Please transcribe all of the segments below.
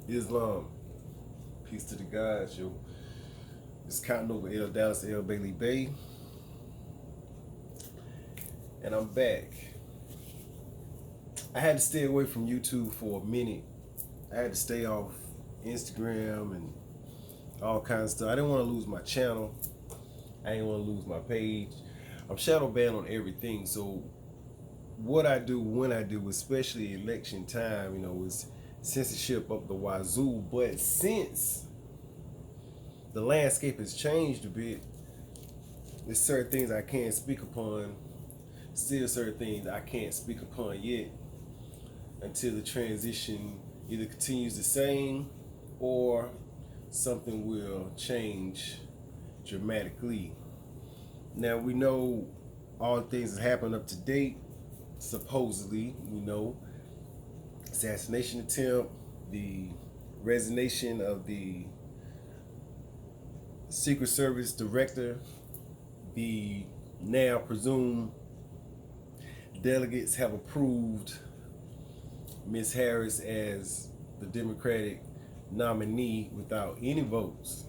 Islam. Peace to the gods, yo. It's counting over El Dallas, El Bailey Bay. And I'm back. I had to stay away from YouTube for a minute. I had to stay off Instagram and all kinds of stuff. I didn't want to lose my channel. I didn't want to lose my page. I'm shadow banned on everything. So what I do when I do, especially election time, is censorship up the wazoo. But since the landscape has changed a bit, there's certain things I can't speak upon. Still certain things I can't speak upon yet until the transition either continues the same or something will change dramatically. Now we know all the things that happened up to date. Supposedly, we know assassination attempt, the resignation of the Secret Service director, the now presumed delegates have approved Ms. Harris as the Democratic nominee without any votes.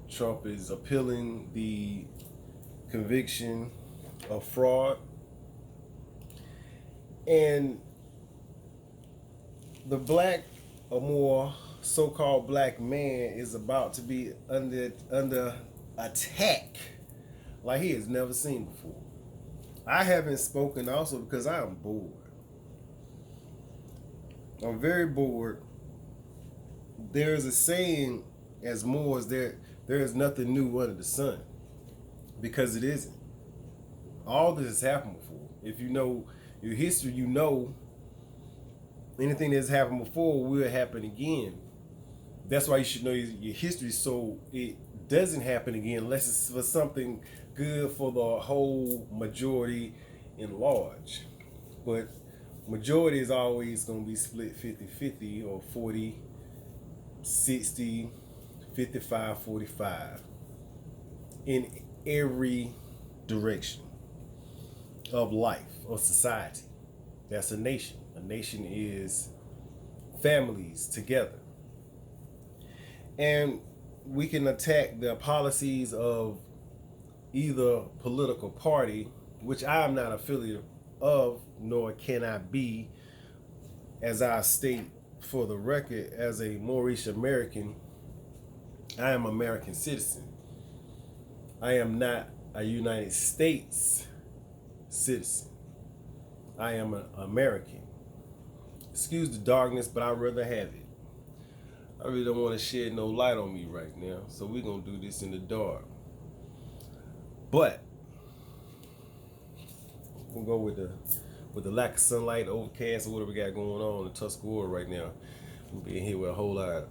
Trump is appealing the conviction of fraud, and the black or more so-called black man is about to be under attack like he has never seen before. I haven't spoken also because I am bored. I'm very bored. There's a saying as Moors, there is nothing new under the sun, because it isn't. All this has happened before. If you know your history, you know anything that's happened before will happen again. That's why you should know your history, so it doesn't happen again unless it's for something good for the whole majority in large. But majority is always going to be split 50-50 or 40-60, 55-45 in every direction of life, of society. That's a nation. A nation is families together. And we can attack the policies of either political party, which I am not affiliate of, nor can I be, as I state for the record, as a Moorish American. I am an American citizen. I am not a United States citizen. I am an American. Excuse the darkness, but I'd rather have it. I really don't want to shed no light on me right now, so we're going to do this in the dark. But we'll go with the lack of sunlight, overcast, or whatever we got going on in Tuscarora right now. We'll be in here with a whole lot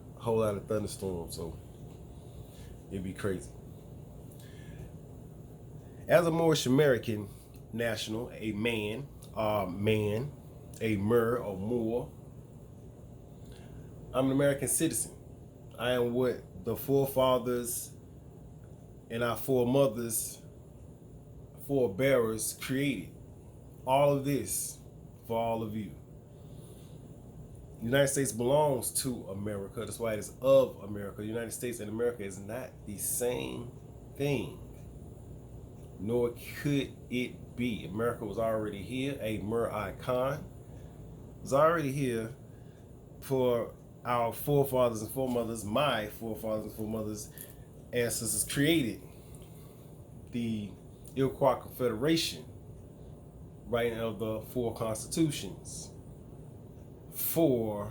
of thunderstorms, so it'd be crazy. As a Moorish American national, a man, a Mer or Moor, I'm an American citizen. I am what the forefathers and our foremothers, forebearers created. All of this for all of you. The United States belongs to America. That's why it is of America. The United States and America is not the same thing, nor could it be. America was already here. A Mer icon was already here for our forefathers and foremothers, my forefathers and foremothers, ancestors created the Iroquois Confederation, writing of the 4 constitutions for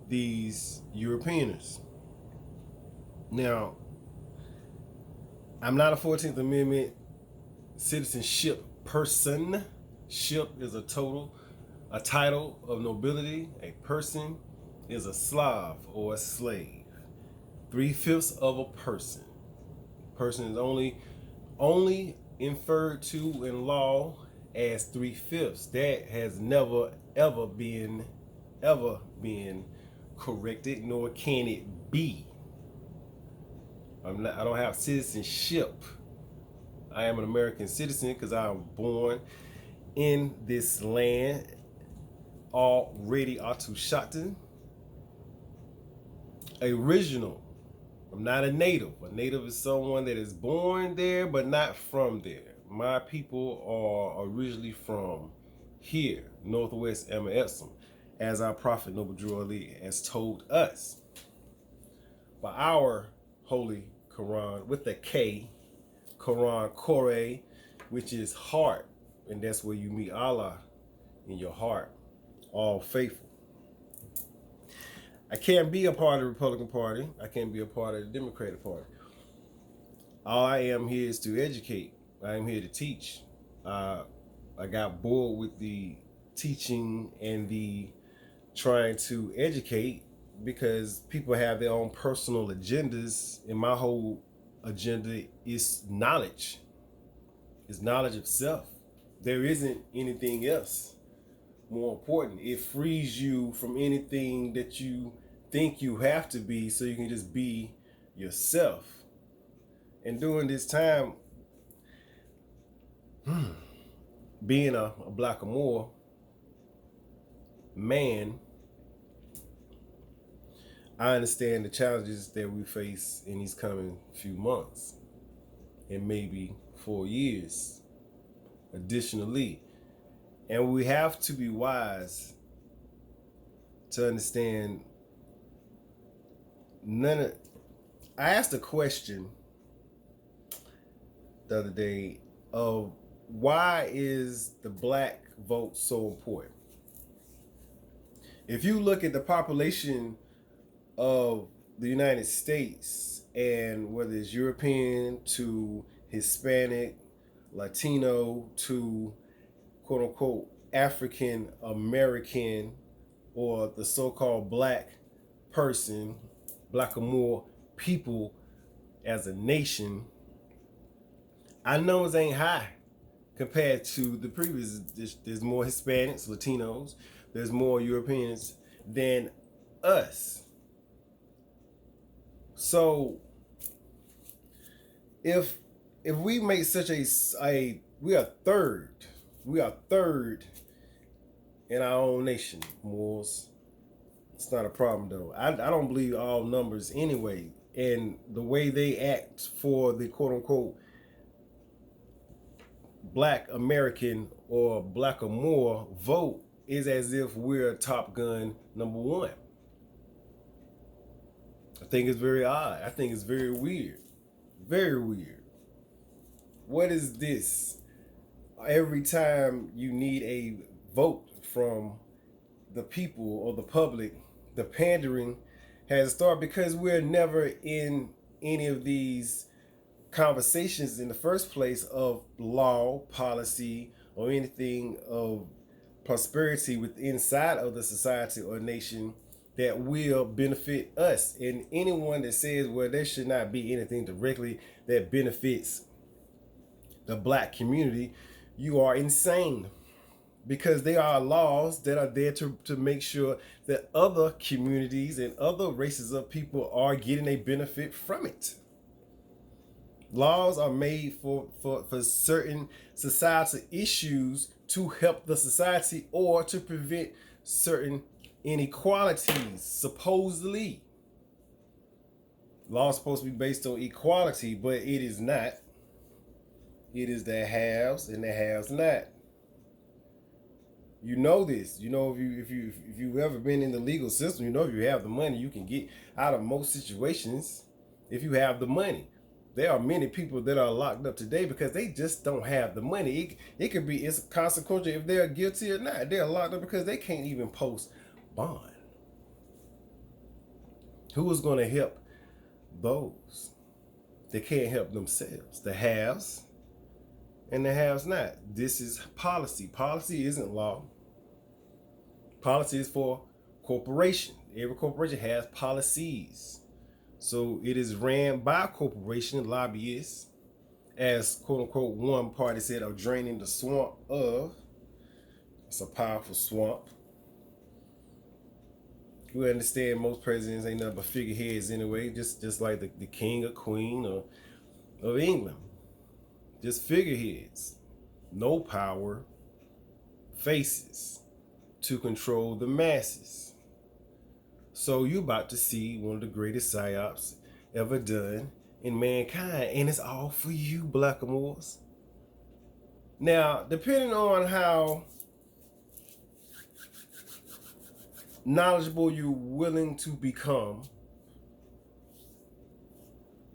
these Europeans. Now, I'm not a 14th Amendment citizenship person. Ship is a title of nobility. A person is a Slav or a slave. 3/5 of a person. Person is only inferred to in law as 3/5. That has never ever been corrected, nor can it be. I don't have citizenship. I am an American citizen because I am born in this land already Atushatan. Original. I'm not a native. A native is someone that is born there but not from there. My people are originally from here, Northwest MSFM, as our Prophet Noble Drew Ali has told us. By our Holy Quran, with the K, Quran Kore, which is heart, and that's where you meet Allah in your heart, all faithful. I can't be a part of the Republican Party. I can't be a part of the Democratic Party. All I am here is to educate. I am here to teach. I got bored with the teaching and the trying to educate because people have their own personal agendas, and my whole agenda is knowledge. It's knowledge of self. There isn't anything else more important. It frees you from anything that you think you have to be, so you can just be yourself. And during this time, being a Black or more man, I understand the challenges that we face in these coming few months and maybe 4 years additionally. And we have to be wise to understand I asked a question the other day of why is the Black vote so important? If you look at the population of the United States, and whether it's European to Hispanic, Latino to quote unquote African American, or the so-called Black person, Black or more people as a nation, our numbers ain't high compared to the previous. There's more Hispanics, Latinos, there's more Europeans than us. So if we make such a we are third in our own nation, Moors. It's not a problem though. I don't believe all numbers anyway, and the way they act for the quote unquote Black American or Black or more vote is as if we're Top Gun #1. I think it's very odd. I think it's very weird. Very weird. What is this? Every time you need a vote from the people or the public, the pandering has started because we're never in any of these conversations in the first place of law, policy, or anything of prosperity within inside of the society or nation that will benefit us. And anyone that says, well, there should not be anything directly that benefits the Black community, you are insane. Because there are laws that are there to make sure that other communities and other races of people are getting a benefit from it. Laws are made for certain societal issues to help the society or to prevent certain inequalities, supposedly. Law is supposed to be based on equality, but it is not. It is the haves and the haves not. You know this. You know, if you've ever been in the legal system, you know if you have the money, you can get out of most situations if you have the money. There are many people that are locked up today because they just don't have the money. It's consequential if they're guilty or not. They're locked up because they can't even post bond. Who is going to help those that can't help themselves? The haves and the haves not. This is policy. Policy isn't law. Policy is for corporation. Every corporation has policies. So it is ran by a corporation, lobbyists, as quote unquote one party said, of draining the swamp of. It's a powerful swamp. We understand most presidents ain't nothing but figureheads anyway, just like the king or queen of England. Just figureheads. No power, faces to control the masses. So you're about to see one of the greatest psyops ever done in mankind, and it's all for you, blackamoors. Now, depending on how knowledgeable you're willing to become,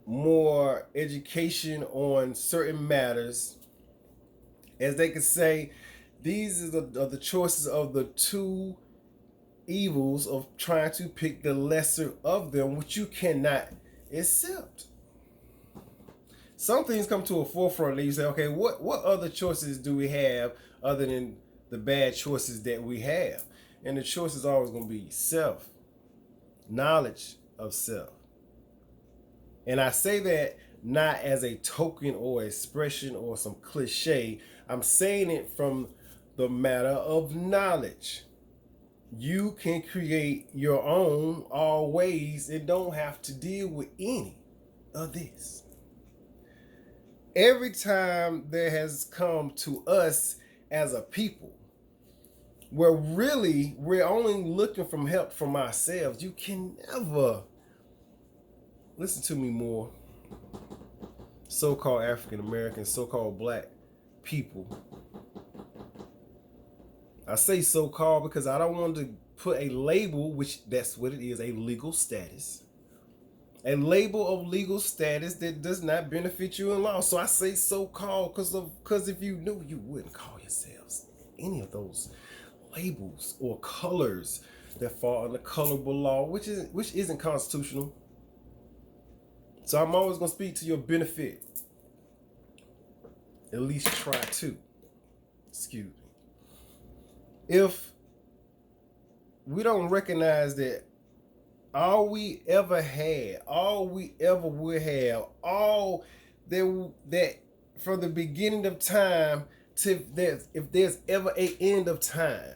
more education on certain matters, as they could say, these are the choices of the two evils of trying to pick the lesser of them, which you cannot accept. Some things come to a forefront and you say, okay, what other choices do we have other than the bad choices that we have? And the choice is always going to be self, knowledge of self. And I say that not as a token or expression or some cliche. I'm saying it from the matter of knowledge. You can create your own always and don't have to deal with any of this. Every time there has come to us as a people, we're only looking for help from ourselves. You can never, listen to me more, so-called African Americans, so-called black people. I say so-called because I don't want to put a label, which that's what it is, a legal status. A label of legal status that does not benefit you in law. So I say so-called because if you knew, you wouldn't call yourselves any of those labels or colors that fall under colorable law, which isn't constitutional. So I'm always going to speak to your benefit. At least try to. Excuse me. If we don't recognize that all we ever had, all we ever will have, all that from the beginning of time to if there's ever an end of time,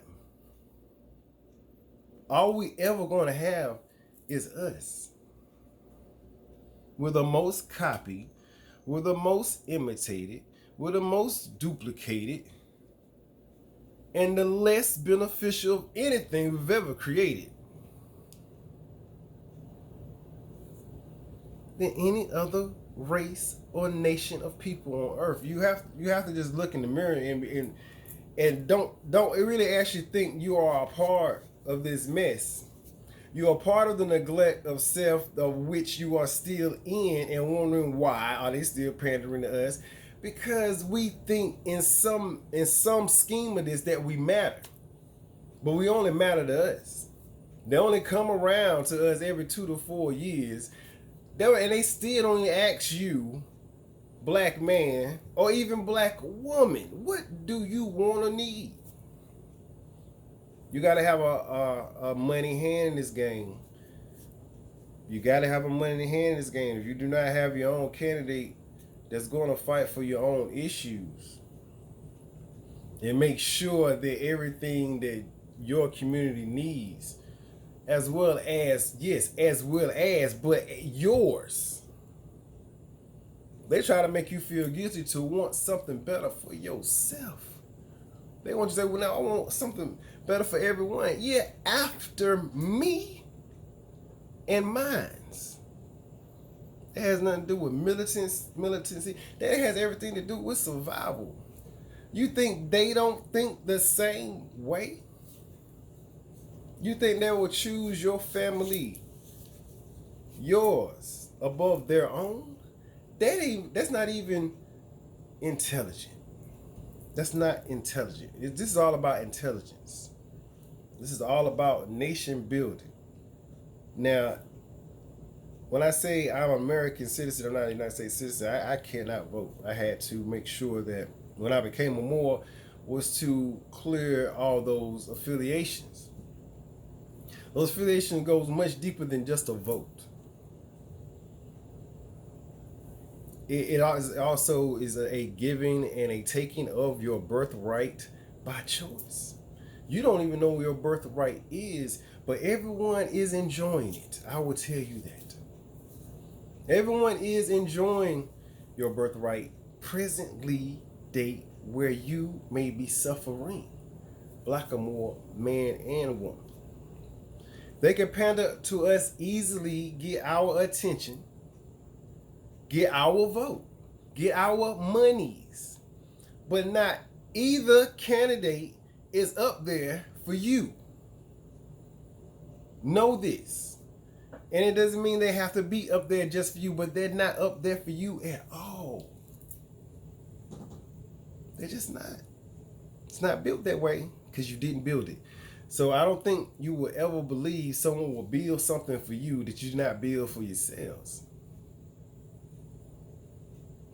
all we ever going to have is us. We're the most copied, we're the most imitated, we're the most duplicated, and the less beneficial of anything we've ever created than any other race or nation of people on earth. You have to just look in the mirror and don't really actually think you are a part of this mess. You are part of the neglect of self, of which you are still in, and wondering why are they still pandering to us? Because we think in some scheme of this that we matter, but we only matter to us. They only come around to us every 2 to 4 years, and they still don't ask you, black man or even black woman, what do you want or need? You got to have a money hand in this game. You got to have a money hand in this game. If you do not have your own candidate that's going to fight for your own issues and make sure that everything that your community needs, as well as but yours. They try to make you feel guilty to want something better for yourself. They want you to say, well, now I want something better for everyone. Yeah, after me and mines. That has nothing to do with militancy. That has everything to do with survival. You think they don't think the same way? You think they will choose your family, yours, above their own? That's not even intelligent. That's not intelligent. This is all about intelligence. This is all about nation building. Now, when I say I'm an American citizen or not a United States citizen, I cannot vote. I had to make sure that when I became a MOORISH was to clear all those affiliations. Those affiliations goes much deeper than just a vote. It also is a giving and a taking of your birthright by choice. You don't even know what your birthright is, but everyone is enjoying it. I will tell you that. Everyone is enjoying your birthright presently date where you may be suffering. black or more, man and woman. They can pander to us easily, get our attention, get our vote, get our monies. But not either candidate is up there for you. Know this. And it doesn't mean they have to be up there just for you, but they're not up there for you at all. They're just not. It's not built that way because you didn't build it. So I don't think you will ever believe someone will build something for you that you did not build for yourselves.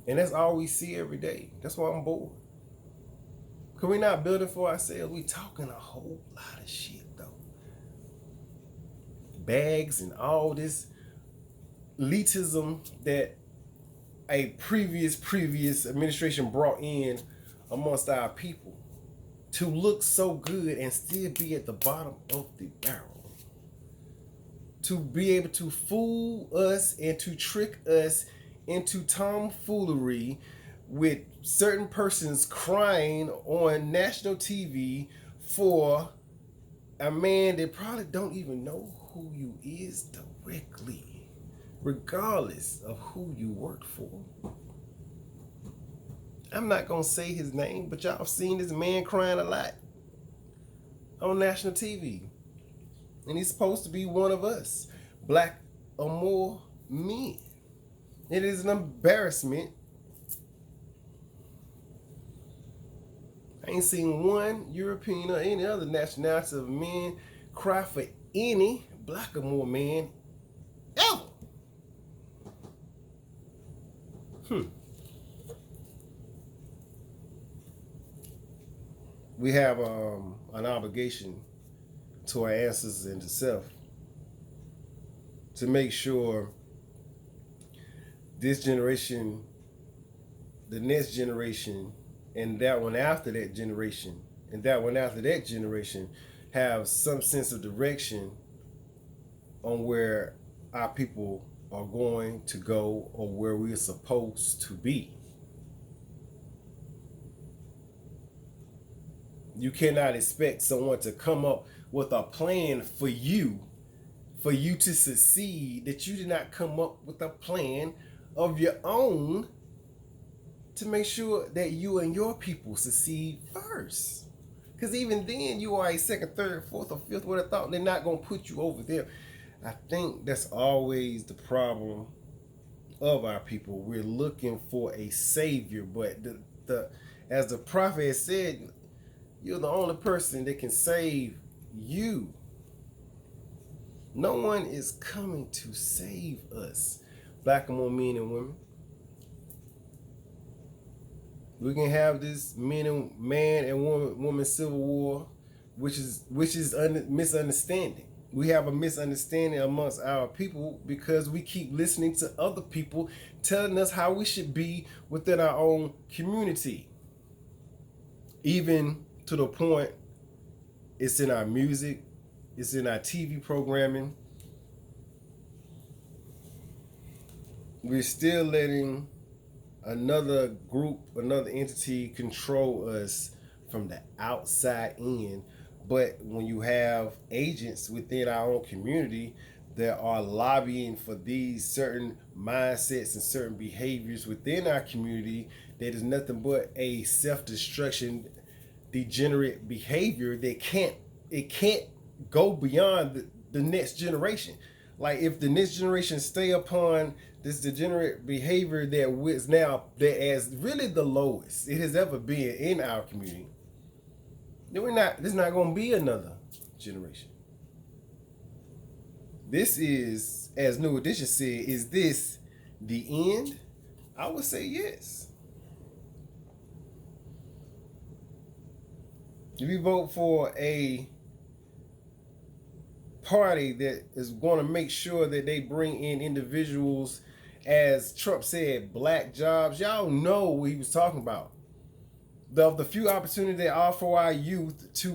And that's all we see every day. That's why I'm bored. Because we're not building for ourselves. We talking a whole lot of shit, though. Bags and all this elitism that a previous administration brought in amongst our people to look so good and still be at the bottom of the barrel. To be able to fool us and to trick us into tomfoolery with certain persons crying on national TV for a man that probably don't even know who you is directly, regardless of who you work for. I'm not going to say his name, but y'all seen this man crying a lot on national TV. And he's supposed to be one of us, black or more men. It is an embarrassment. I ain't seen one European or any other nationality of men cry for any black or more man ever. We have an obligation to our ancestors and to self to make sure this generation, the next generation, and that one after that generation, and that one after that generation have some sense of direction on where our people are going to go or where we're supposed to be. You cannot expect someone to come up with a plan for you to succeed that you did not come up with a plan of your own to make sure that you and your people succeed first. Because even then, you are a second, third, fourth, or fifth. Would have thought they're not going to put you over there. I think that's always the problem of our people. We're looking for a savior, but as the prophet has said, you're the only person that can save you. No one is coming to save us, black and more men and women. We can have this man and woman civil war, which is misunderstanding. We have a misunderstanding amongst our people because we keep listening to other people telling us how we should be within our own community. Even to the point, it's in our music, it's in our TV programming. We're still letting another group, another entity control us from the outside in. But when you have agents within our own community that are lobbying for these certain mindsets and certain behaviors within our community, that is nothing but a self-destruction, degenerate behavior that can't go beyond the next generation. Like if the next generation stay upon this degenerate behavior that is now that as really the lowest it has ever been in our community, then there's not going to be another generation. This is, as New Edition said, is this the end? I would say yes. If you vote for a party that is going to make sure that they bring in individuals, as Trump said, black jobs, y'all know what he was talking about. The few opportunities they offer our youth to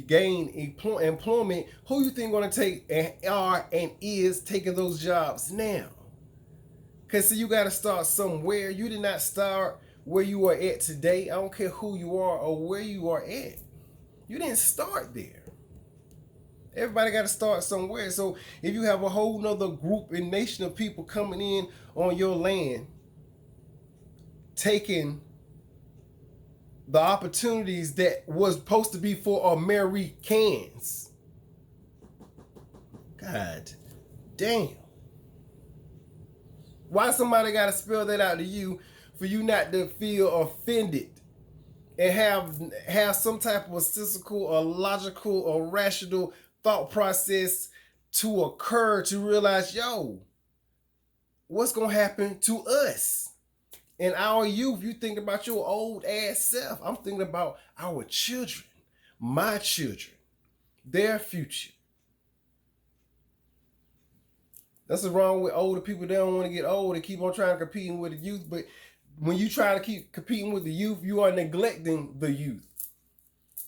gain employment, who you think going to take and are and is taking those jobs now? Because you got to start somewhere. You did not start where you are at today. I don't care who you are or where you are at. You didn't start there. Everybody got to start somewhere. So if you have a whole nother group and nation of people coming in on your land, taking the opportunities that was supposed to be for Americans, God damn. Why somebody got to spell that out to you for you not to feel offended and have some type of statistical or logical or rational thought process to occur to realize, yo, what's going to happen to us? In our youth, you think about your old ass self. I'm thinking about our children, my children, their future. That's what's wrong with older people. They don't want to get old. They keep on trying to compete with the youth. But when you try to keep competing with the youth, you are neglecting the youth.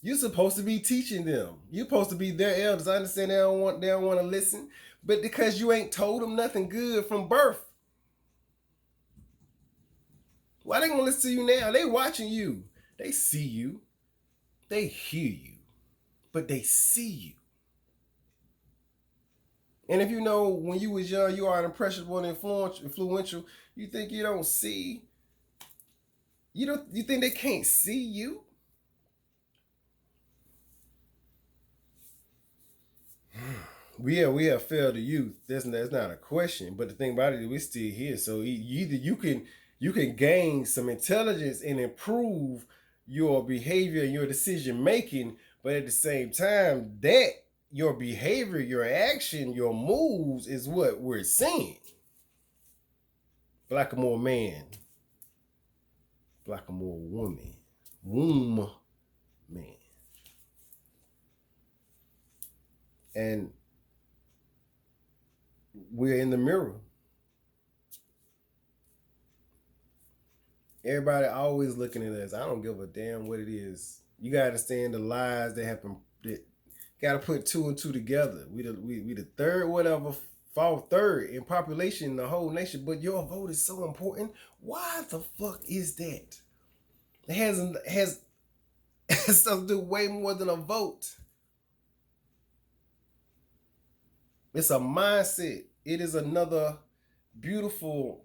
You're supposed to be teaching them. You're supposed to be their elders. I understand they don't want to listen, but because you ain't told them nothing good from birth, why they gonna listen to you now? They watching you. They see you. They hear you, but they see you. And if you know when you was young, you are impressionable and influential, you think you don't see. You think they can't see you? We have failed the youth. That's not a question. But the thing about it is we're still here. So either you can gain some intelligence and improve your behavior and your decision making, but at the same time, that your behavior, your action, your moves is what we're seeing. Blackamoor man, Blackamoor woman, womb man. And we're in the mirror. Everybody always looking at us. I don't give a damn what it is. You gotta understand the lies that happen. That gotta put two and two together. We the third, whatever, fall third in population in the whole nation. But your vote is so important. Why the fuck is that? It has something to do way more than a vote. It's a mindset. It is another beautiful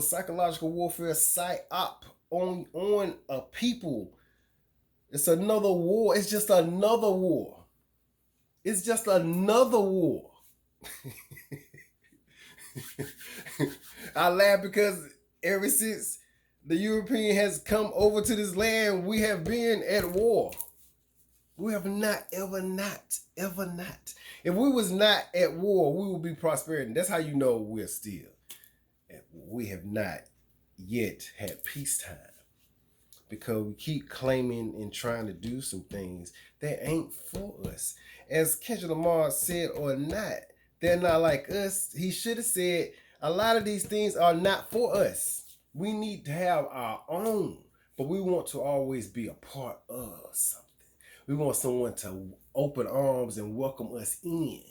psychological warfare psyop on a people. It's another war. It's just another war. It's just another war. I laugh because ever since the European has come over to this land, we have been at war. We have not, ever not. If we was not at war, we would be prosperity. That's how you know we're still at war. We have not yet had peacetime because we keep claiming and trying to do some things that ain't for us. As Kendrick Lamar said or not, they're not like us. He should have said a lot of these things are not for us. We need to have our own, but we want to always be a part of something. We want someone to open arms and welcome us in.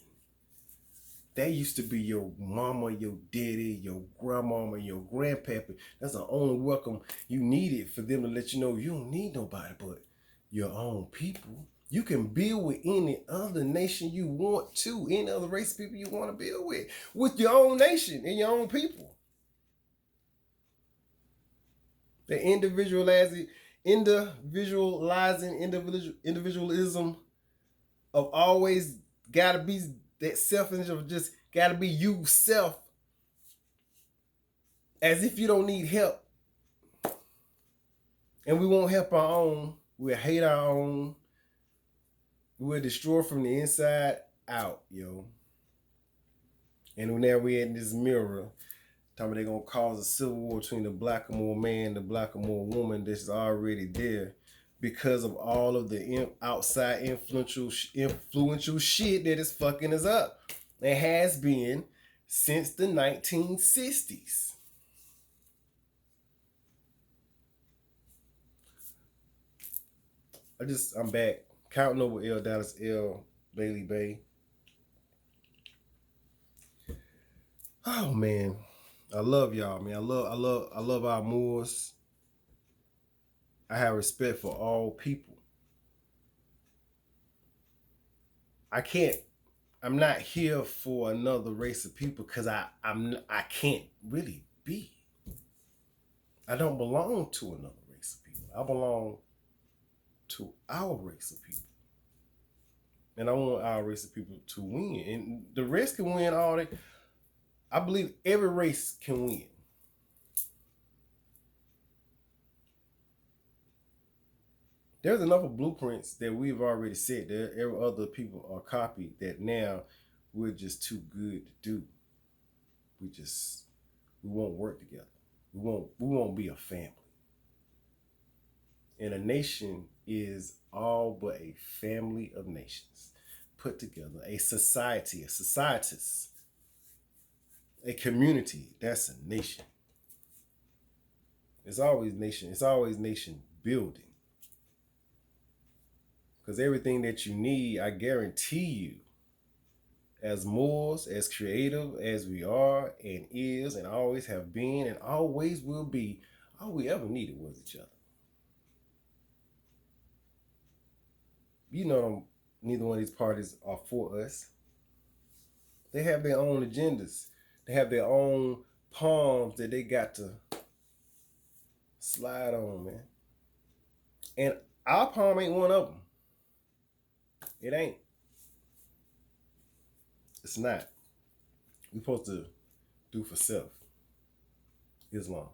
That used to be your mama, your daddy, your grandmama, your grandpappy. That's the only welcome you needed for them to let you know you don't need nobody but your own people. You can build with any other nation you want to, any other race of people you want to build with your own nation and your own people. The individualizing individualism of always gotta be that selfishness of just gotta be you self, as if you don't need help. And we won't help our own. We'll hate our own. We'll destroy from the inside out, yo. And now we're in this mirror. Talking they're gonna cause a civil war between the Blackamoor man and the Blackamoor woman that's already there because of all of the outside influential shit that is fucking us up. It has been since the 1960s. I'm back counting over L. Dallas L. Bailey Bay. Oh man. I love y'all, man. I love our Moors. I have respect for all people. I can't. I'm not here for another race of people because I can't really be. I don't belong to another race of people. I belong to our race of people. And I want our race of people to win. And the rest can win all they. I believe every race can win. There's enough of blueprints that we've already set that every other people are copied that now we're just too good to do. We won't work together. We won't be a family. And a nation is all but a family of nations put together. A society, a societas, a community, that's a nation. It's always nation building. Because everything that you need, I guarantee you, as Moors, as creative as we are and is and always have been and always will be, all we ever needed was each other. You know, neither one of these parties are for us. They have their own agendas. They have their own palms that they got to slide on, man. And our palm ain't one of them. It ain't. It's not. We're supposed to do for self. Islam.